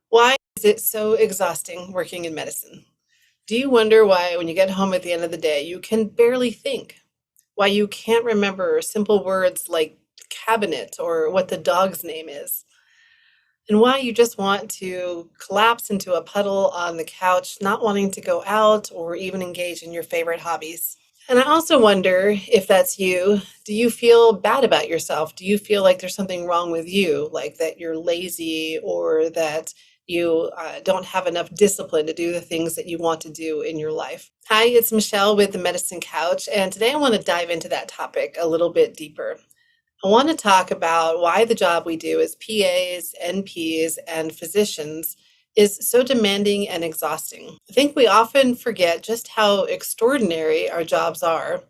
Why is it so exhausting working in medicine? Do you wonder why, when you get home at the end of the day, you can barely think? Why you can't remember simple words like cabinet or what the dog's name is? And why you just want to collapse into a puddle on the couch, not wanting to go out or even engage in your favorite hobbies? And I also wonder if that's you. Do you feel bad about yourself? Do you feel like there's something wrong with you, like that you're lazy or that you don't have enough discipline to do the things that you want to do in your life? Hi, it's Michelle with the Medicine Couch, and today I want to dive into that topic a little bit deeper. I want to talk about why the job we do as PAs, NPs, and physicians is so demanding and exhausting. I think we often forget just how extraordinary our jobs are,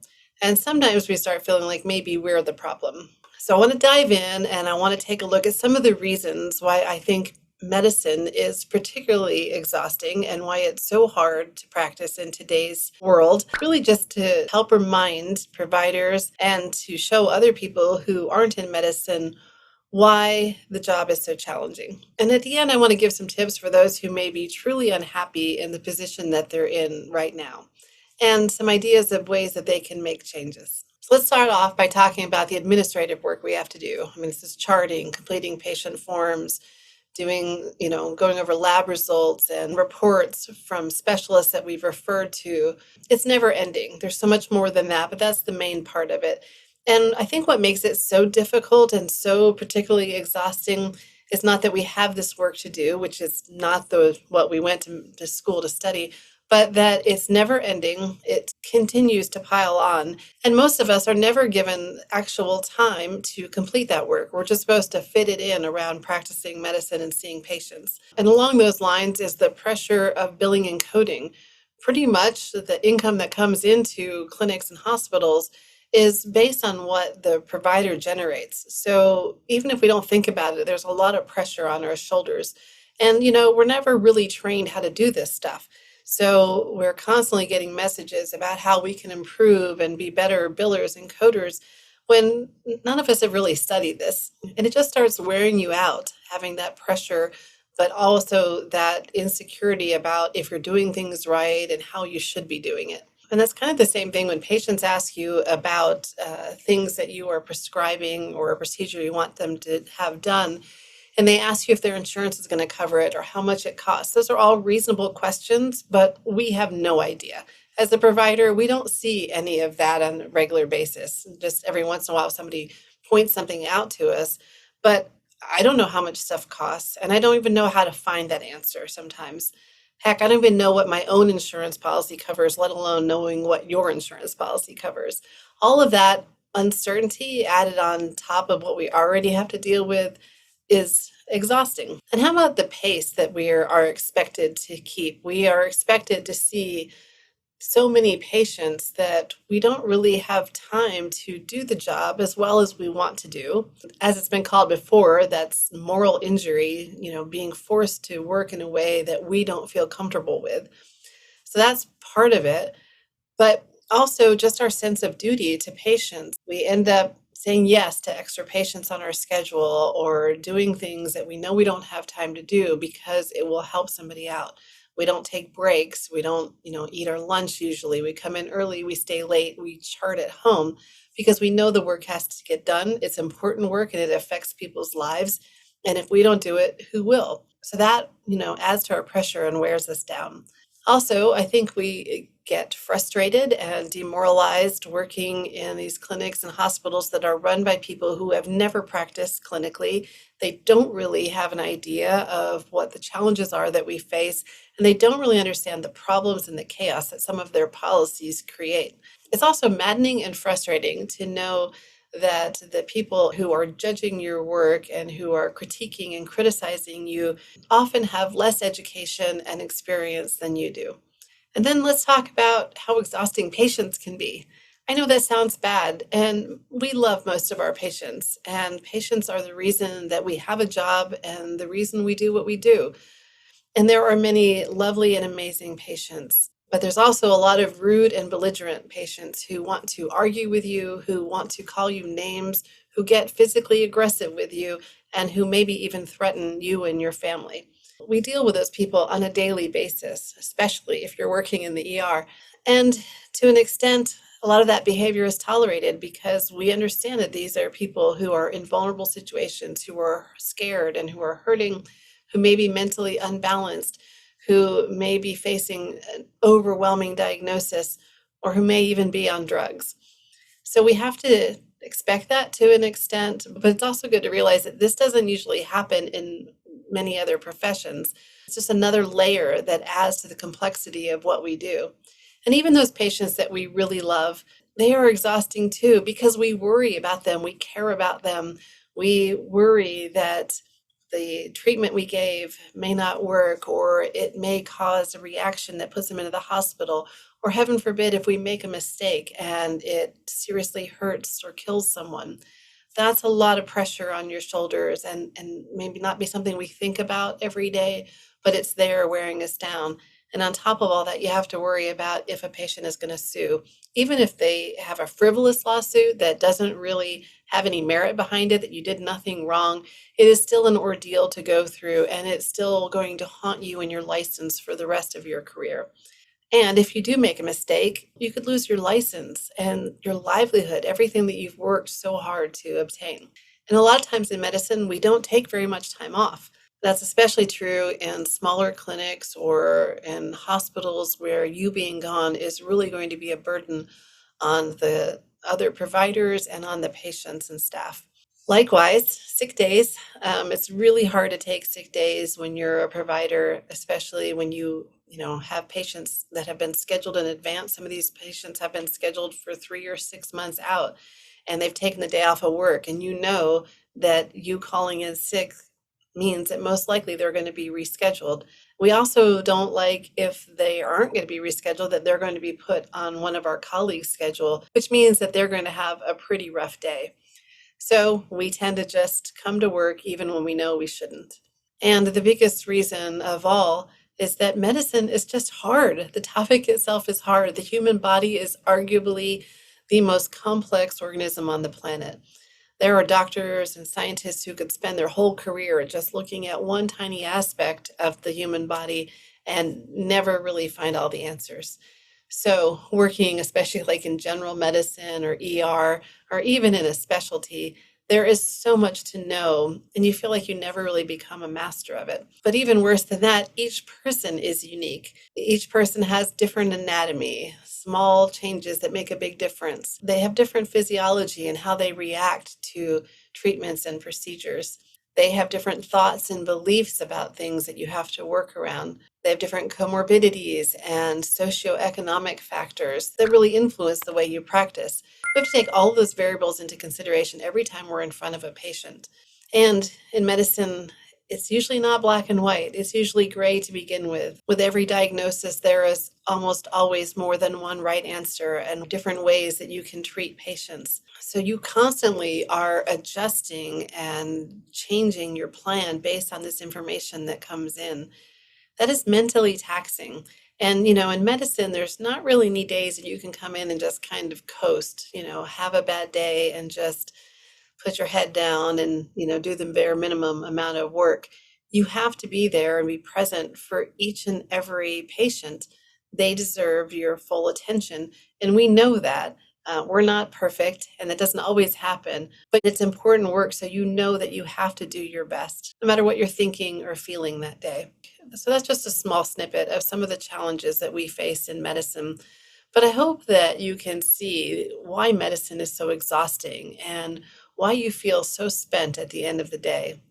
and sometimes we start feeling like maybe we're the problem. So I want to dive in and I want to take a look at some of the reasons why I think medicine is particularly exhausting and why it's so hard to practice in today's world, really just to help remind providers and to show other people who aren't in medicine why the job is so challenging. And at the end, I want to give some tips for those who may be truly unhappy in the position that they're in right now, and some ideas of ways that they can make changes. So let's start off by talking about the administrative work we have to do. I mean, this is charting, completing patient forms, doing, going over lab results and reports from specialists that we've referred to. It's never ending. There's so much more than that, but that's the main part of it. And I think what makes it so difficult and so particularly exhausting is not that we have this work to do, which is not what we went to school to study, but that it's never ending. It continues to pile on. And most of us are never given actual time to complete that work. We're just supposed to fit it in around practicing medicine and seeing patients. And along those lines is the pressure of billing and coding. Pretty much the income that comes into clinics and hospitals is based on what the provider generates. So even if we don't think about it, there's a lot of pressure on our shoulders. And, we're never really trained how to do this stuff. So we're constantly getting messages about how we can improve and be better billers and coders when none of us have really studied this. And it just starts wearing you out, having that pressure, but also that insecurity about if you're doing things right and how you should be doing it. And that's kind of the same thing when patients ask you about things that you are prescribing or a procedure you want them to have done, and they ask you if their insurance is going to cover it or how much it costs. Those are all reasonable questions, but we have no idea. As a provider, we don't see any of that on a regular basis. Just every once in a while, somebody points something out to us, but I don't know how much stuff costs, and I don't even know how to find that answer sometimes. Heck, I don't even know what my own insurance policy covers, let alone knowing what your insurance policy covers. All of that uncertainty added on top of what we already have to deal with is exhausting. And how about the pace that we are expected to keep? We are expected to see so many patients that we don't really have time to do the job as well as we want to do. As it's been called before, that's moral injury, being forced to work in a way that we don't feel comfortable with. So that's part of it. But also just our sense of duty to patients. We end up saying yes to extra patients on our schedule or doing things that we know we don't have time to do because it will help somebody out. We don't take breaks. We don't, eat our lunch usually. We come in early, we stay late, we chart at home because we know the work has to get done. It's important work and it affects people's lives. And if we don't do it, who will? So that, adds to our pressure and wears us down. Also, I think we get frustrated and demoralized working in these clinics and hospitals that are run by people who have never practiced clinically. They don't really have an idea of what the challenges are that we face, and they don't really understand the problems and the chaos that some of their policies create. It's also maddening and frustrating to know that the people who are judging your work and who are critiquing and criticizing you often have less education and experience than you do. And then let's talk about how exhausting patients can be. I know that sounds bad, and we love most of our patients, and patients are the reason that we have a job and the reason we do what we do. And there are many lovely and amazing patients, but there's also a lot of rude and belligerent patients who want to argue with you, who want to call you names, who get physically aggressive with you, and who maybe even threaten you and your family. We deal with those people on a daily basis, especially if you're working in the ER. And to an extent, a lot of that behavior is tolerated because we understand that these are people who are in vulnerable situations, who are scared and who are hurting, who may be mentally unbalanced, who may be facing an overwhelming diagnosis, or who may even be on drugs. So we have to expect that to an extent, but it's also good to realize that this doesn't usually happen in many other professions. It's just another layer that adds to the complexity of what we do. And even those patients that we really love, they are exhausting too because we worry about them, we care about them, we worry that the treatment we gave may not work, or it may cause a reaction that puts them into the hospital, or heaven forbid, if we make a mistake and it seriously hurts or kills someone. That's a lot of pressure on your shoulders and maybe not be something we think about every day, but it's there wearing us down. And on top of all that, you have to worry about if a patient is going to sue. Even if they have a frivolous lawsuit that doesn't really have any merit behind it, that you did nothing wrong, it is still an ordeal to go through, and it's still going to haunt you and your license for the rest of your career. And if you do make a mistake, you could lose your license and your livelihood, everything that you've worked so hard to obtain. And a lot of times in medicine, we don't take very much time off. That's especially true in smaller clinics or in hospitals where you being gone is really going to be a burden on the other providers and on the patients and staff. Likewise, sick days. It's really hard to take sick days when you're a provider, especially when you have patients that have been scheduled in advance. Some of these patients have been scheduled for 3 or 6 months out, and they've taken the day off of work, and you know that you calling in sick means that most likely they're going to be rescheduled. We also don't like if they aren't going to be rescheduled, that they're going to be put on one of our colleagues' schedule, which means that they're going to have a pretty rough day. So we tend to just come to work even when we know we shouldn't. And the biggest reason of all is that medicine is just hard. The topic itself is hard. The human body is arguably the most complex organism on the planet. There are doctors and scientists who could spend their whole career just looking at one tiny aspect of the human body and never really find all the answers. So working, especially like in general medicine or ER, or even in a specialty, there is so much to know, and you feel like you never really become a master of it. But even worse than that, each person is unique. Each person has different anatomy, small changes that make a big difference. They have different physiology and how they react to treatments and procedures. They have different thoughts and beliefs about things that you have to work around. They have different comorbidities and socioeconomic factors that really influence the way you practice. We have to take all of those variables into consideration every time we're in front of a patient. And in medicine, it's usually not black and white. It's usually gray to begin with. With every diagnosis, there is almost always more than one right answer and different ways that you can treat patients. So you constantly are adjusting and changing your plan based on this information that comes in. That is mentally taxing. And, in medicine, there's not really any days that you can come in and just kind of coast, have a bad day and just put your head down and, do the bare minimum amount of work. You have to be there and be present for each and every patient. They deserve your full attention. And we know that. We're not perfect, and that doesn't always happen, but it's important work, so you know that you have to do your best, no matter what you're thinking or feeling that day. So that's just a small snippet of some of the challenges that we face in medicine. But I hope that you can see why medicine is so exhausting and why you feel so spent at the end of the day.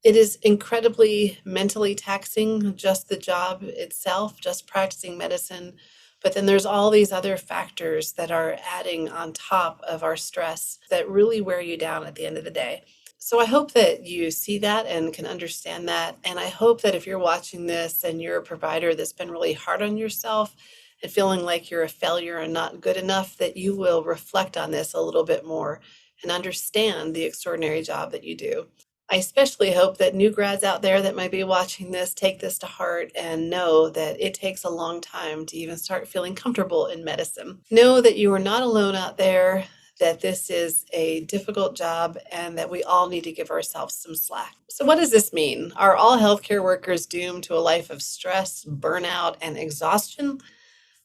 It is incredibly mentally taxing, just the job itself, just practicing medicine. But then there's all these other factors that are adding on top of our stress that really wear you down at the end of the day. So I hope that you see that and can understand that. And I hope that if you're watching this and you're a provider that's been really hard on yourself and feeling like you're a failure and not good enough, that you will reflect on this a little bit more and understand the extraordinary job that you do. I especially hope that new grads out there that might be watching this take this to heart and know that it takes a long time to even start feeling comfortable in medicine. Know that you are not alone out there, that this is a difficult job and that we all need to give ourselves some slack. So, what does this mean? Are all healthcare workers doomed to a life of stress, burnout, and exhaustion?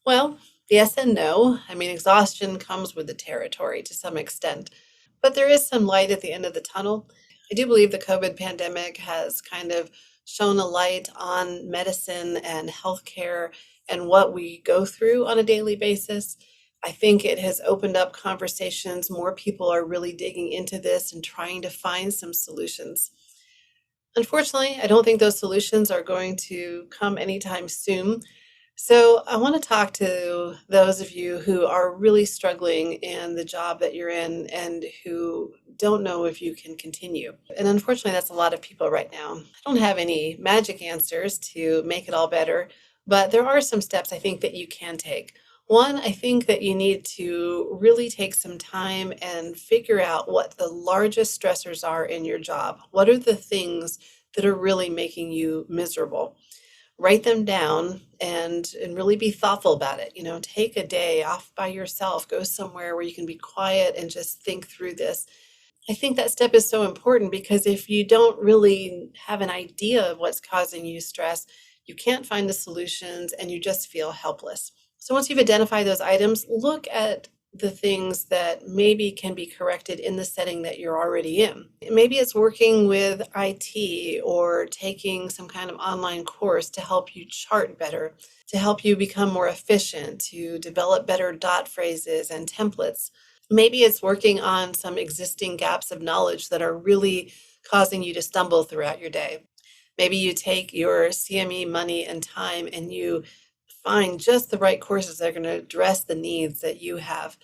Well, yes and no. I mean, exhaustion comes with the territory to some extent, but there is some light at the end of the tunnel. I do believe the COVID pandemic has kind of shone a light on medicine and healthcare and what we go through on a daily basis. I think it has opened up conversations. More people are really digging into this and trying to find some solutions. Unfortunately, I don't think those solutions are going to come anytime soon. So, I want to talk to those of you who are really struggling in the job that you're in and who don't know if you can continue. And unfortunately, that's a lot of people right now. I don't have any magic answers to make it all better, but there are some steps I think that you can take. One, I think that you need to really take some time and figure out what the largest stressors are in your job. What are the things that are really making you miserable? Write them down and really be thoughtful about it. Take a day off by yourself, go somewhere where you can be quiet and just think through this. I think that step is so important because if you don't really have an idea of what's causing you stress, you can't find the solutions and you just feel helpless. So once you've identified those items, look at the things that maybe can be corrected in the setting that you're already in. Maybe it's working with IT or taking some kind of online course to help you chart better, to help you become more efficient, to develop better dot phrases and templates. Maybe it's working on some existing gaps of knowledge that are really causing you to stumble throughout your day. Maybe you take your CME money and time and you find just the right courses that are going to address the needs that you have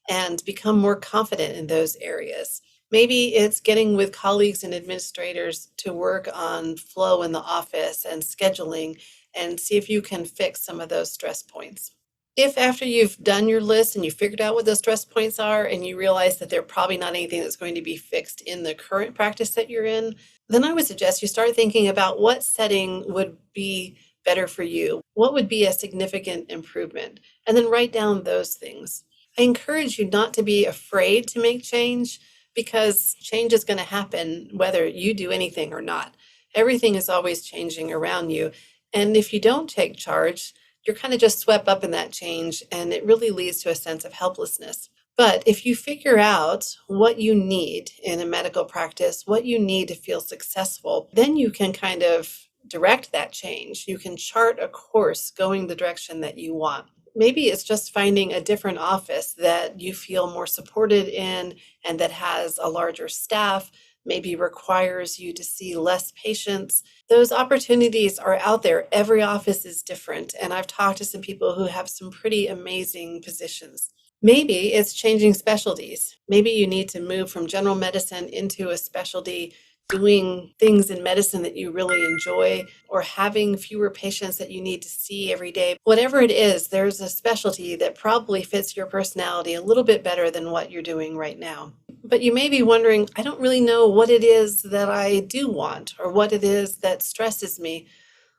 and become more confident in those areas. Maybe it's getting with colleagues and administrators to work on flow in the office and scheduling and see if you can fix some of those stress points. If after you've done your list and you figured out what those stress points are and you realize that they're probably not anything that's going to be fixed in the current practice that you're in, then I would suggest you start thinking about what setting would be better for you. What would be a significant improvement? And then write down those things. I encourage you not to be afraid to make change because change is going to happen whether you do anything or not. Everything is always changing around you. And if you don't take charge, you're kind of just swept up in that change, and it really leads to a sense of helplessness. But if you figure out what you need in a medical practice, what you need to feel successful, then you can kind of direct that change. You can chart a course going the direction that you want. Maybe it's just finding a different office that you feel more supported in and that has a larger staff, maybe requires you to see less patients. Those opportunities are out there. Every office is different. And I've talked to some people who have some pretty amazing positions. Maybe it's changing specialties. Maybe you need to move from general medicine into a specialty doing things in medicine that you really enjoy or having fewer patients that you need to see every day. Whatever it is, there's a specialty that probably fits your personality a little bit better than what you're doing right now. But you may be wondering, I don't really know what it is that I do want or what it is that stresses me.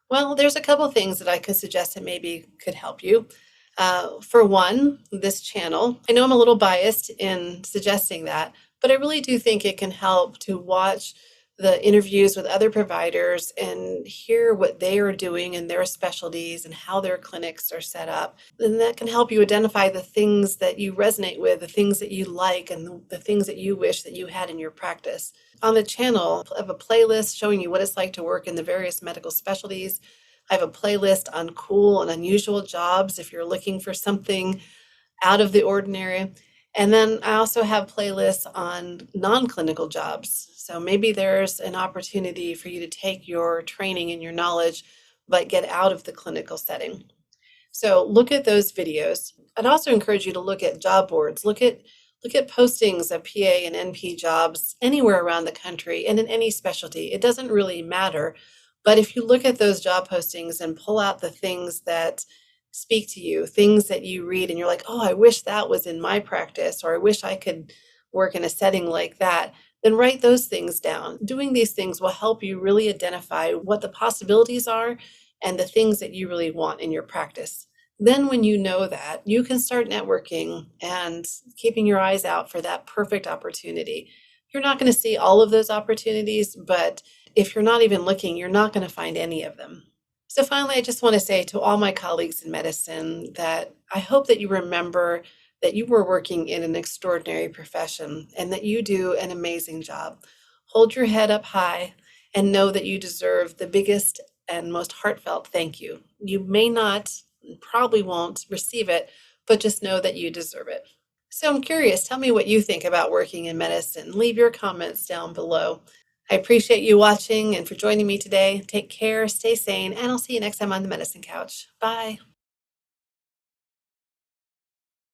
Well, there's a couple things that I could suggest that maybe could help you. For one, this channel. I know I'm a little biased in suggesting that, but I really do think it can help to watch the interviews with other providers and hear what they are doing in their specialties and how their clinics are set up. And that can help you identify the things that you resonate with, the things that you like, and the things that you wish that you had in your practice. On the channel, I have a playlist showing you what it's like to work in the various medical specialties. I have a playlist on cool and unusual jobs if you're looking for something out of the ordinary. And then I also have playlists on non-clinical jobs. So maybe there's an opportunity for you to take your training and your knowledge, but get out of the clinical setting. So look at those videos. I'd also encourage you to look at job boards. Look at postings of PA and NP jobs anywhere around the country and in any specialty. It doesn't really matter. But if you look at those job postings and pull out the things that speak to you, things that you read and you're like, oh, I wish that was in my practice, or I wish I could work in a setting like that, then write those things down. Doing these things will help you really identify what the possibilities are and the things that you really want in your practice. Then, when you know that, you can start networking and keeping your eyes out for that perfect opportunity. You're not going to see all of those opportunities, but if you're not even looking, you're not going to find any of them. So, finally, I just want to say to all my colleagues in medicine that I hope that you remember that you were working in an extraordinary profession and that you do an amazing job. Hold your head up high and know that you deserve the biggest and most heartfelt thank you. You may not, probably won't receive it, but just know that you deserve it. So I'm curious, tell me what you think about working in medicine. Leave your comments down below. I appreciate you watching and for joining me today. Take care, stay sane, and I'll see you next time on the Medicine Couch. Bye.